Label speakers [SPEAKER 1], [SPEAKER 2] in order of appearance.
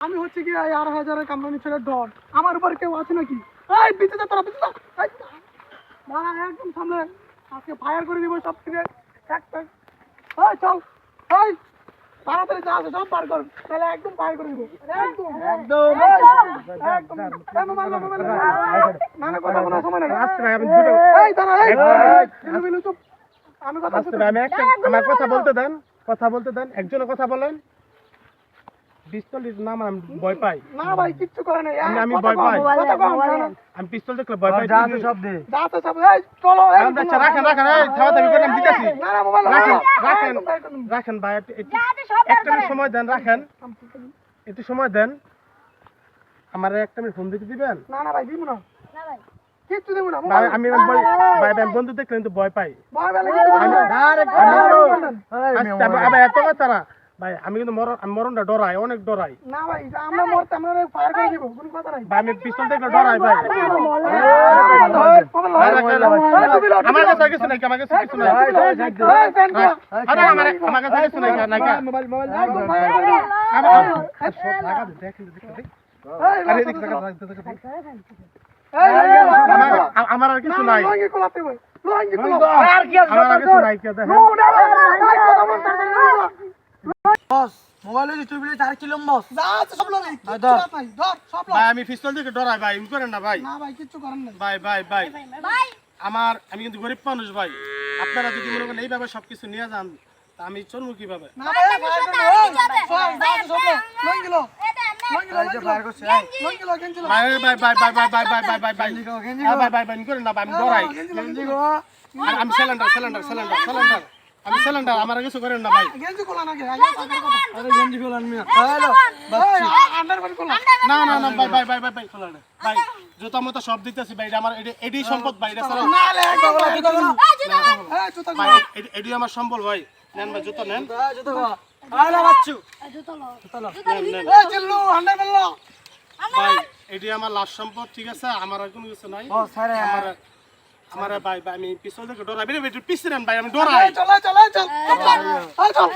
[SPEAKER 1] আমি হচ্ছে কি এই 8,000 কোম্পানি ছেড়ে ডর আমার উপর কেউ আছে নাকি? এই পিছে যা তোরা পিছে যা। এই না একদম সামনে আজকে ফায়ার করে দিব সব থেকে একটা। এই চল এই তাড়াতাড়ি যা আছে সব পার কর তাহলে একদম ফায়ার করে দিব একদম একদম একদম মানে কথা বলার সময় নাই।
[SPEAKER 2] আস্তে ভাই আমি দুটো
[SPEAKER 1] এই দাঁড়া এই মিলু চুপ আমি কথা
[SPEAKER 2] আস্তে ভাই আমি একটা আমার কথা বলতে দেন একজনের কথা বলেন। পিস্তলের নাম আমি ভয় পাই
[SPEAKER 1] না ভাই কিচ্ছু করে নাই
[SPEAKER 2] আমি ভয় পাই
[SPEAKER 1] কথা কম
[SPEAKER 2] আমি পিস্তল দেখলে ভয় পাই
[SPEAKER 1] যা আছে সব এই চলো
[SPEAKER 2] আচ্ছা রাখেন এই থামাতামি করে আমি দিতেছি
[SPEAKER 1] না না মোবাইল
[SPEAKER 2] রাখেন ভাই একটা সময় দেন রাখেন একটু সময় দেন আমার একটা ফোন দিতে দিবেন।
[SPEAKER 1] না না ভাই দিব না না ভাই কিচ্ছু দিব না
[SPEAKER 2] ভাই আমি ভাই বন্ধু দেখলে কিন্তু ভয় পাই
[SPEAKER 1] ভয় পেলে কিছু করবে না
[SPEAKER 2] আচ্ছা আবার এত কথা না ভাই আমি কিন্তু মরণটা ডরাই অনেক ডরাই
[SPEAKER 1] না ভাই আমরা মরতে আমরা ফায়ার করে দিব কোনো কথা নাই
[SPEAKER 2] ভাই আমি পিস্তল দেখলে ডরাই ভাই আমার কাছে কিছু নাই আমার কাছে কিছু নাই আরে আমার কাছে কিছু নাই না কা
[SPEAKER 1] মোবাইল
[SPEAKER 2] আমার আর কিছু নাই
[SPEAKER 1] লঙ্গি কোলাতে ভাই লঙ্গি কোলা
[SPEAKER 2] আর কি আমার আর কিছু নাই কে দেখেন
[SPEAKER 3] বস মোবাইলে তুই বলে 4 কিলো বস
[SPEAKER 1] যা আছে সব লঙ্গি ধর সব
[SPEAKER 2] ভাই আমি পিস্তল দেখে ডরাই ভাই এমন করেন না ভাই
[SPEAKER 1] না ভাই কিচ্ছু করেন না
[SPEAKER 2] ভাই আমি কিন্তু গরিব মানুষ ভাই আপনারা যদি মনে করেন এইভাবে সবকিছু নিয়ে যান তা আমি চলবো কিভাবে?
[SPEAKER 1] না ভাই ফায়ার করে সব লঙ্গি লো ফায়ার করছে লঙ্গি লো গেঞ্জি লো
[SPEAKER 2] ভাই করেন না আমি ডরাই
[SPEAKER 1] গেঞ্জি গো
[SPEAKER 2] আমি সিলিন্ডার আমি সিলিন্ডার আমার কিছু করেন না ভাই
[SPEAKER 1] গেঞ্জি কোলা না গে আরে গেঞ্জি কোলা নিয়া হ্যালো আন্ডার বান কোলা
[SPEAKER 2] না ভাই খোলা না ভাই জুতা মতো সব দিতেছি ভাই আমার এডি সম্পদ ভাই এটা সারা
[SPEAKER 1] না লে জুতা কোলা এই জুতা কোলা
[SPEAKER 2] এডি আমার সম্বল ভাই নেন ভাই জুতা নেন
[SPEAKER 1] জুতা কোলা আরে বাচ্চু জুতা লো এই জিল্লু আন্ডার বান লো
[SPEAKER 2] ভাই এডি আমার লাস্ট সম্পদ ঠিক আছে আমার আর কোনো কিছু নাই
[SPEAKER 1] ও স্যার
[SPEAKER 2] আমার ভাই আমি পিছল থেকে ডরাই বেরে পিছনে ভাই আমি ডরাই
[SPEAKER 1] চল